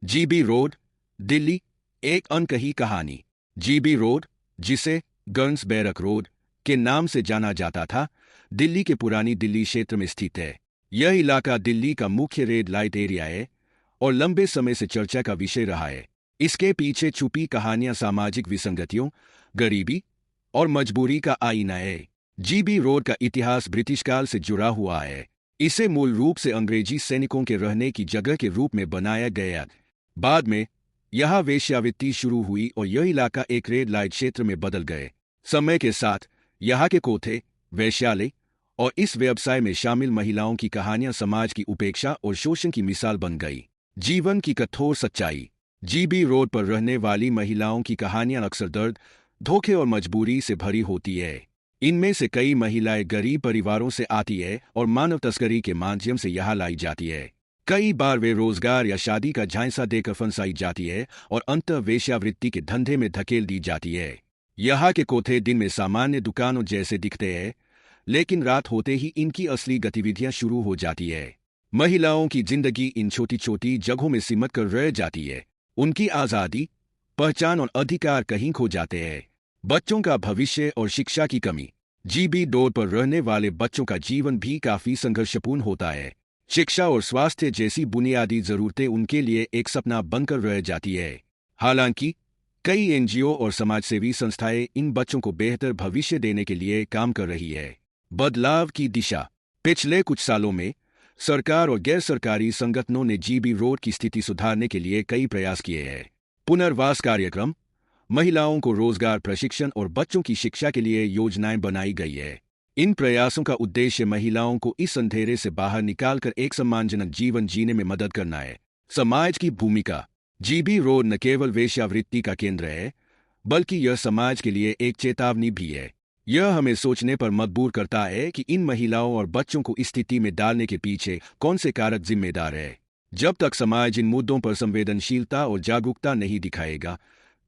GB road, Delhi. एक अनकही कहानी। जीबी रोड, जिसे गर्न्स बैरक रोड के नाम से जाना जाता था, दिल्ली के पुरानी दिल्ली क्षेत्र में स्थित है। यह इलाका दिल्ली का मुख्य रेड लाइट एरिया है और लंबे समय से चर्चा का विषय रहा है। इसके पीछे छुपी कहानियां सामाजिक विसंगतियों, गरीबी और मजबूरी का आईना है। जीबी रोड का इतिहास ब्रिटिश काल से जुड़ा हुआ है। इसे मूल रूप से अंग्रेजी सैनिकों के रहने की जगह के रूप में बनाया गया। बाद में यहाँ वेश्यावृत्ति शुरू हुई और यह इलाका एक रेड लाइट क्षेत्र में बदल गए। समय के साथ यहाँ के कोठे, वैश्यालय और इस व्यवसाय में शामिल महिलाओं की कहानियां समाज की उपेक्षा और शोषण की मिसाल बन गई। जीवन की कठोर सच्चाई। जीबी रोड पर रहने वाली महिलाओं की कहानियां अक्सर दर्द, धोखे और मजबूरी से भरी होती है। इनमें से कई महिलाएं गरीब परिवारों से आती है और मानव तस्करी के माध्यम से यहाँ लाई जाती है। कई बार वे रोजगार या शादी का झांसा देकर फंसाई जाती है और अंततः वेश्यावृत्ति के धंधे में धकेल दी जाती है। यहाँ के कोठे दिन में सामान्य दुकानों जैसे दिखते हैं, लेकिन रात होते ही इनकी असली गतिविधियां शुरू हो जाती है। महिलाओं की जिंदगी इन छोटी छोटी जगहों में सिमट कर रह जाती है। उनकी आज़ादी, पहचान और अधिकार कहीं खो जाते हैं। बच्चों का भविष्य और शिक्षा की कमी। जीबी रोड पर रहने वाले बच्चों का जीवन भी काफी संघर्षपूर्ण होता है। शिक्षा और स्वास्थ्य जैसी बुनियादी जरूरतें उनके लिए एक सपना बनकर रह जाती है। हालांकि कई एनजीओ और समाजसेवी संस्थाएं इन बच्चों को बेहतर भविष्य देने के लिए काम कर रही है। बदलाव की दिशा। पिछले कुछ सालों में सरकार और गैर सरकारी संगठनों ने जीबी रोड की स्थिति सुधारने के लिए कई प्रयास किए हैं। पुनर्वास कार्यक्रम, महिलाओं को रोजगार प्रशिक्षण और बच्चों की शिक्षा के लिए योजनाएं बनाई गई है। इन प्रयासों का उद्देश्य महिलाओं को इस अंधेरे से बाहर निकालकर एक सम्मानजनक जीवन जीने में मदद करना है। समाज की भूमिका। जीबी रोड न केवल वेश्यावृत्ति का केंद्र है, बल्कि यह समाज के लिए एक चेतावनी भी है। यह हमें सोचने पर मजबूर करता है कि इन महिलाओं और बच्चों को इस स्थिति में डालने के पीछे कौन से कारक जिम्मेदार है। जब तक समाज इन मुद्दों पर संवेदनशीलता और जागरूकता नहीं दिखाएगा,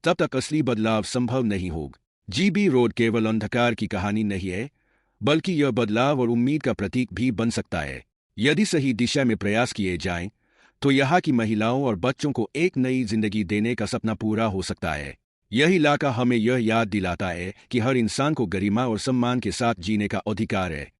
तब तक असली बदलाव संभव नहीं होगा। जीबी रोड केवल अंधकार की कहानी नहीं है, बल्कि यह बदलाव और उम्मीद का प्रतीक भी बन सकता है। यदि सही दिशा में प्रयास किए जाएं, तो यहाँ की महिलाओं और बच्चों को एक नई जिंदगी देने का सपना पूरा हो सकता है। यह इलाका हमें यह याद दिलाता है कि हर इंसान को गरिमा और सम्मान के साथ जीने का अधिकार है।